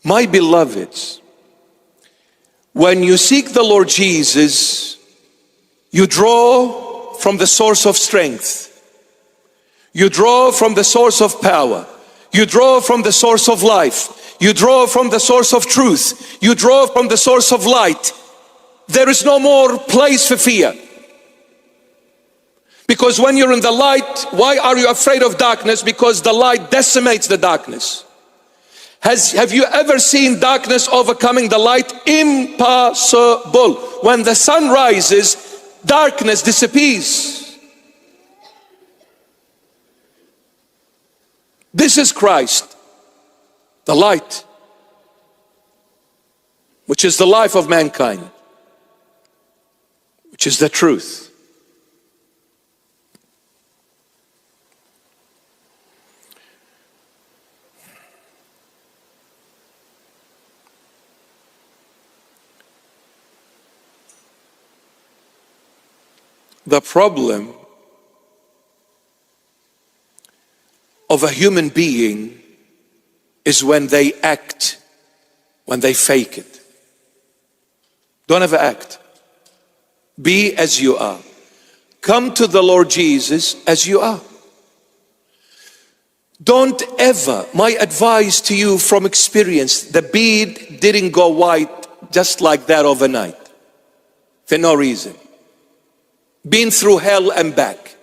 My beloveds, when you seek the Lord Jesus, you draw from the source of strength. You draw from the source of power. You draw from the source of life. You draw from the source of truth. You draw from the source of light. There is no more place for fear. Because when you're in the light, why are you afraid of darkness? Because the light decimates the darkness. Have you ever seen darkness overcoming the light? Impossible. When the sun rises, darkness disappears. This is Christ, the light, which is the life of mankind, which is the truth. The problem of a human being is when they act, when they fake it. Don't ever act. Be as you are. Come to the Lord Jesus as you are. Don't ever, my advice to you from experience, the bead didn't go white just like that overnight, for no reason. Been through hell and back.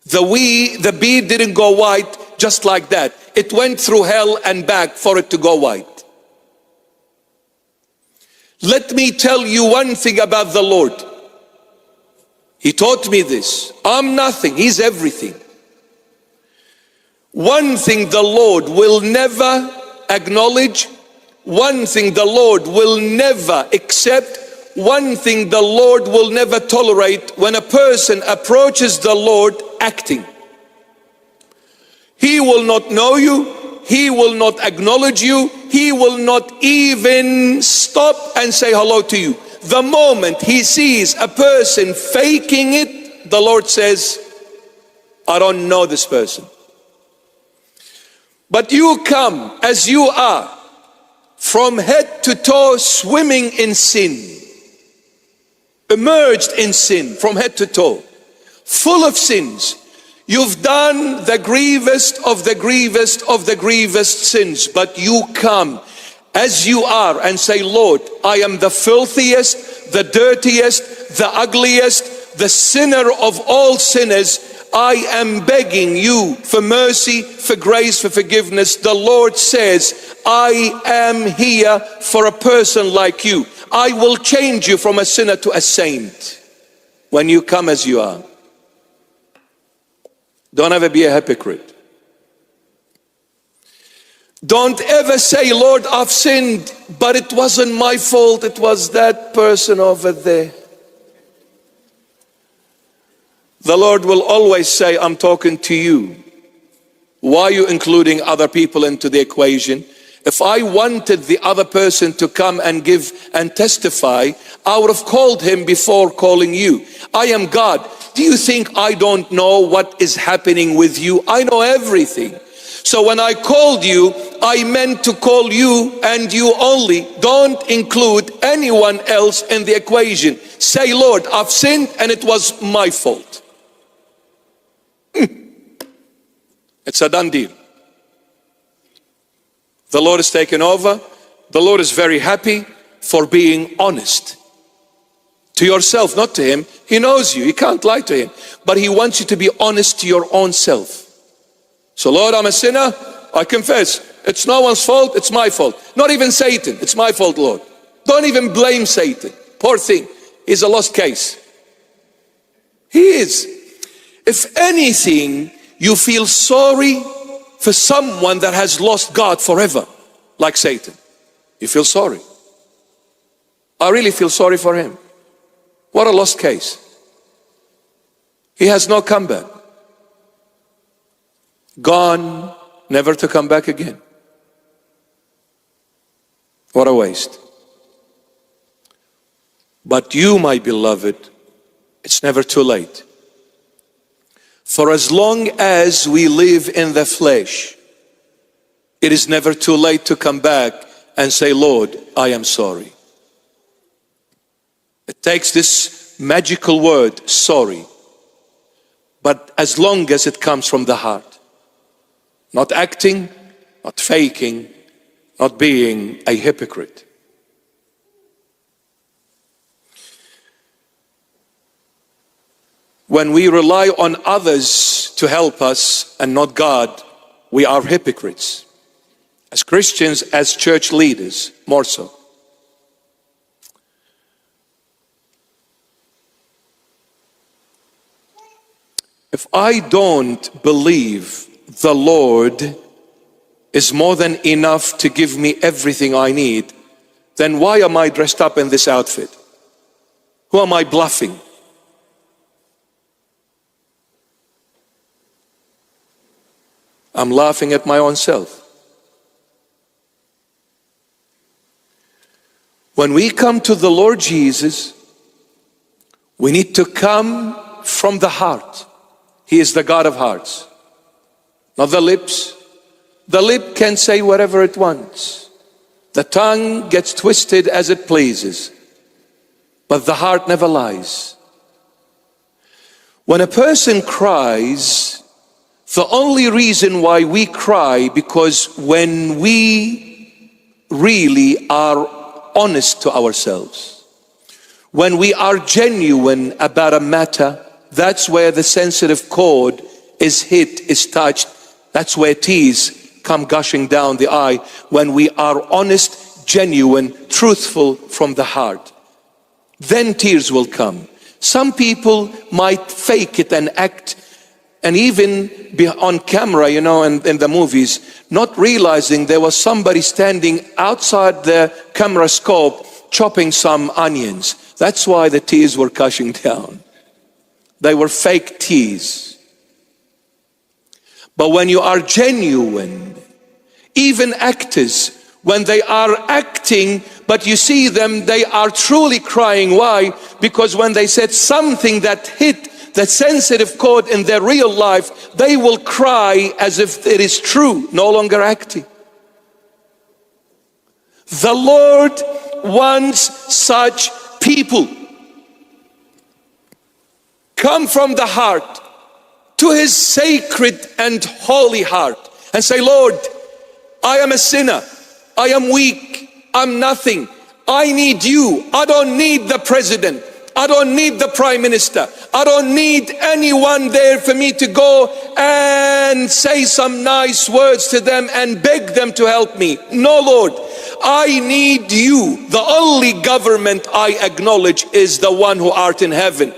The bead didn't go white just like that. It went through hell and back for it to go white. Let me tell you one thing about the Lord. He taught me this. I'm nothing, He's everything. One thing the Lord will never acknowledge, one thing the Lord will never accept, one thing the Lord will never tolerate: when a person approaches the Lord acting. He will not know you, He will not acknowledge you, He will not even stop and say hello to you. The moment He sees a person faking it, the Lord says, I don't know this person. But you come as you are, from head to toe swimming in sin, immersed in sin from head to toe, full of sins. You've done the grievous of the grievous of the grievous sins, but you come as you are and say, Lord, I am the filthiest, the dirtiest, the ugliest, the sinner of all sinners. I am begging you for mercy, for grace, for forgiveness. The Lord says, I am here for a person like you. I will change you from a sinner to a saint when you come as you are. Don't ever be a hypocrite. Don't ever say, Lord, I've sinned, but it wasn't my fault. It was that person over there. The Lord will always say, I'm talking to you. Why are you including other people into the equation? If I wanted the other person to come and give and testify, I would have called him before calling you. I am God. Do you think I don't know what is happening with you? I know everything. So when I called you, I meant to call you and you only. Don't include anyone else in the equation. Say, Lord, I've sinned and it was my fault. It's a done deal. The Lord is taken over. The Lord is very happy for being honest to yourself, not to Him. He knows you. You can't lie to Him. But He wants you to be honest to your own self. So, Lord, I'm a sinner. I confess. It's no one's fault. It's my fault. Not even Satan. It's my fault, Lord. Don't even blame Satan. Poor thing. He's a lost case. He is. If anything, you feel sorry for someone that has lost God forever, like Satan. You feel sorry. I really feel sorry for him. What a lost case. He has no comeback. Gone, never to come back again. What a waste. But you, my beloved, it's never too late. For as long as we live in the flesh, it is never too late to come back and say, Lord, I am sorry. It takes this magical word, sorry, but as long as it comes from the heart, not acting, not faking, not being a hypocrite. When we rely on others to help us and not God, we are hypocrites. As Christians, as church leaders, more so. If I don't believe the Lord is more than enough to give me everything I need, then why am I dressed up in this outfit? Who am I bluffing? I'm laughing at my own self. When we come to the Lord Jesus, we need to come from the heart. He is the God of hearts, not the lips. The lip can say whatever it wants. The tongue gets twisted as it pleases, but the heart never lies. When a person cries, the only reason why we cry, because when we really are honest to ourselves, when we are genuine about a matter, that's where the sensitive chord is hit, is touched. That's where tears come gushing down the eye. When we are honest, genuine, truthful from the heart, then tears will come. Some people might fake it and act, and even be on camera, you know, in the movies, not realizing there was somebody standing outside the camera scope chopping some onions. That's why the tears were gushing down. They were fake tears. But when you are genuine, even actors, when they are acting, but you see them, they are truly crying. Why? Because when they said something that hit the sensitive chord in their real life, they will cry as if it is true, no longer acting. The Lord wants such people. Come from the heart to His sacred and holy heart and say, Lord, I am a sinner. I am weak. I'm nothing. I need you. I don't need the president. I don't need the prime minister. I don't need anyone there for me to go and say some nice words to them and beg them to help me. No, Lord, I need you. The only government I acknowledge is the one who art in heaven.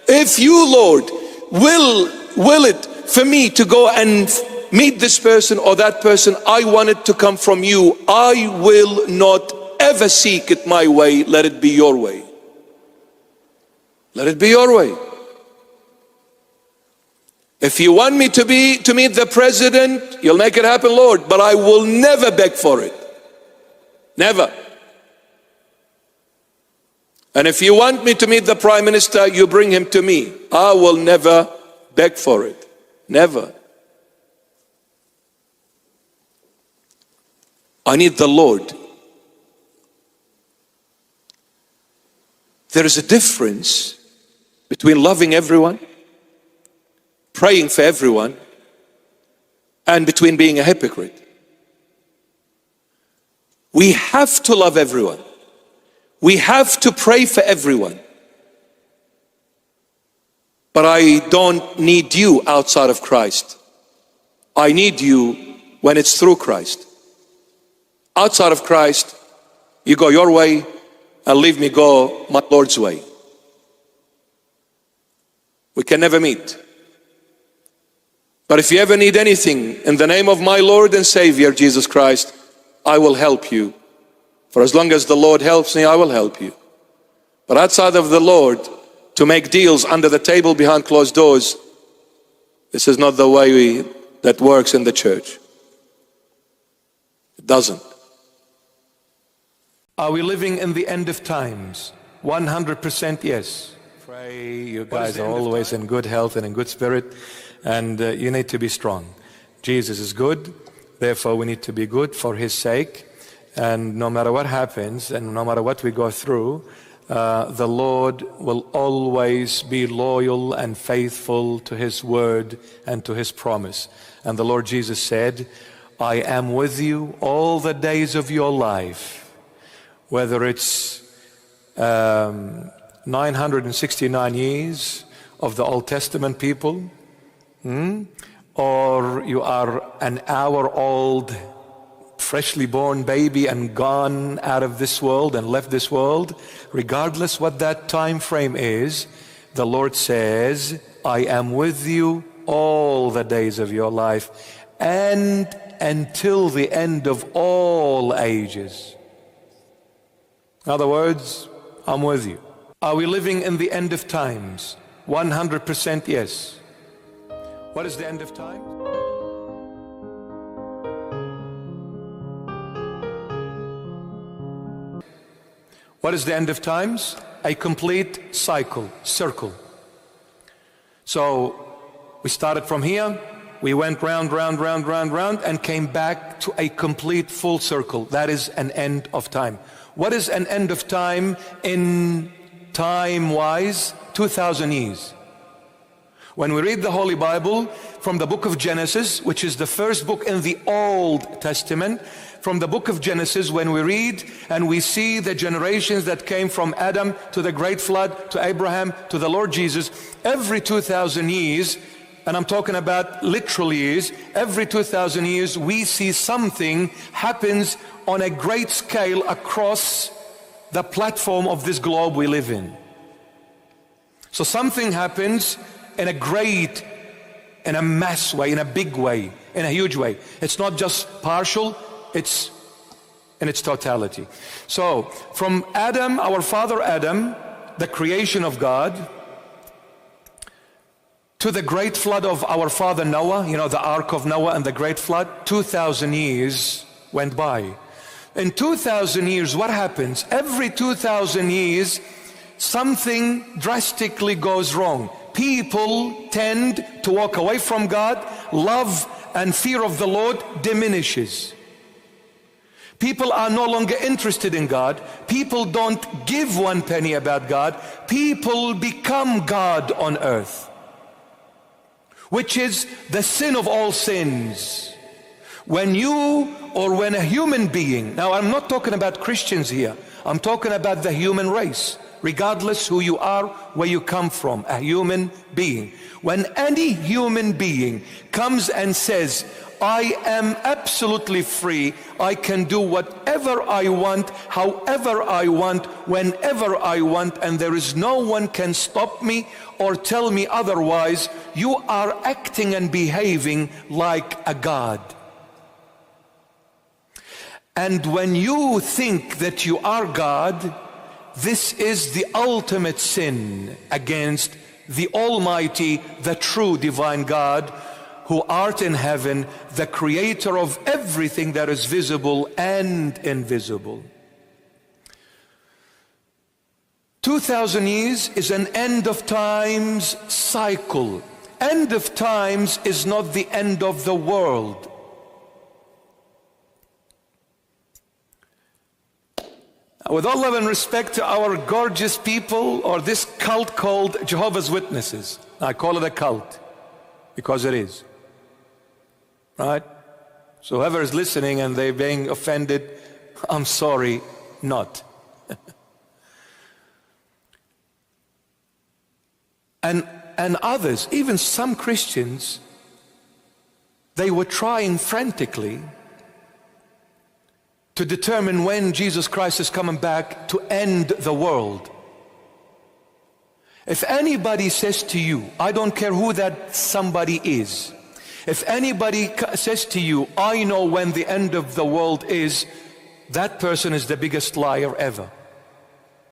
If you, Lord, will it for me to go and meet this person or that person, I want it to come from you. I will not ever seek it my way. Let it be your way. Let it be your way. If you want me to meet the president, you'll make it happen, Lord, but I will never beg for it. Never. And if you want me to meet the prime minister, you bring him to me. I will never beg for it. Never. I need the Lord. There is a difference between loving everyone, praying for everyone, and between being a hypocrite. We have to love everyone. We have to pray for everyone. But I don't need you outside of Christ. I need you when it's through Christ. Outside of Christ, you go your way and leave me go my Lord's way. We can never meet. But if you ever need anything, in the name of my Lord and Savior, Jesus Christ, I will help you. For as long as the Lord helps me, I will help you. But outside of the Lord, to make deals under the table behind closed doors, this is not the way that works in the church. It doesn't. Are we living in the end of times? 100% yes. Pray you guys are always in good health and in good spirit, and you need to be strong. Jesus is good. Therefore, we need to be good for His sake. And no matter what happens and no matter what we go through, the Lord will always be loyal and faithful to His word and to His promise. And the Lord Jesus said, I am with you all the days of your life. Whether it's 969 years of the Old Testament people, or you are an hour-old freshly born baby and gone out of this world and left this world, regardless what that time frame is, the Lord says, I am with you all the days of your life and until the end of all ages. In other words, I'm with you. Are we living in the end of times? 100% yes. What is the end of time? What is the end of times? A complete cycle, circle. So we started from here, we went round, and came back to a complete full circle. That is an end of time. What is an end of time in time-wise? 2,000 years. When we read the Holy Bible from the book of Genesis, which is the first book in the Old Testament, from the book of Genesis, when we read and we see the generations that came from Adam to the great flood, to Abraham, to the Lord Jesus, every 2,000 years, and I'm talking about literal years, every 2,000 years we see something happens on a great scale across the platform of this globe we live in. So something happens in a great, in a mass way, in a big way, in a huge way. It's not just partial, it's in its totality. So from Adam, our father Adam, the creation of God, to the great flood of our father Noah, you know, the ark of Noah and the great flood, 2,000 years went by. In 2,000 years, what happens? Every 2,000 years, something drastically goes wrong. People tend to walk away from God. Love and fear of the Lord diminishes. People are no longer interested in God. People don't give one penny about God. People become God on earth, which is the sin of all sins. When you or when a human being, now I'm not talking about Christians here, I'm talking about the human race, regardless who you are, where you come from, a human being. When any human being comes and says, I am absolutely free, I can do whatever I want, however I want, whenever I want, and there is no one can stop me or tell me otherwise, you are acting and behaving like a God. And when you think that you are God, this is the ultimate sin against the Almighty, the true divine God, who art in heaven, the creator of everything that is visible and invisible. 2,000 years is an end of times cycle. End of times is not the end of the world. With all love and respect to our gorgeous people, or this cult called Jehovah's Witnesses. I call it a cult because it is. Right? So whoever is listening and they're being offended, I'm sorry, not. And others, even some Christians, they were trying frantically to determine when Jesus Christ is coming back to end the world. If anybody says to you, I don't care who that somebody is, if anybody says to you, I know when the end of the world is, that person is the biggest liar ever.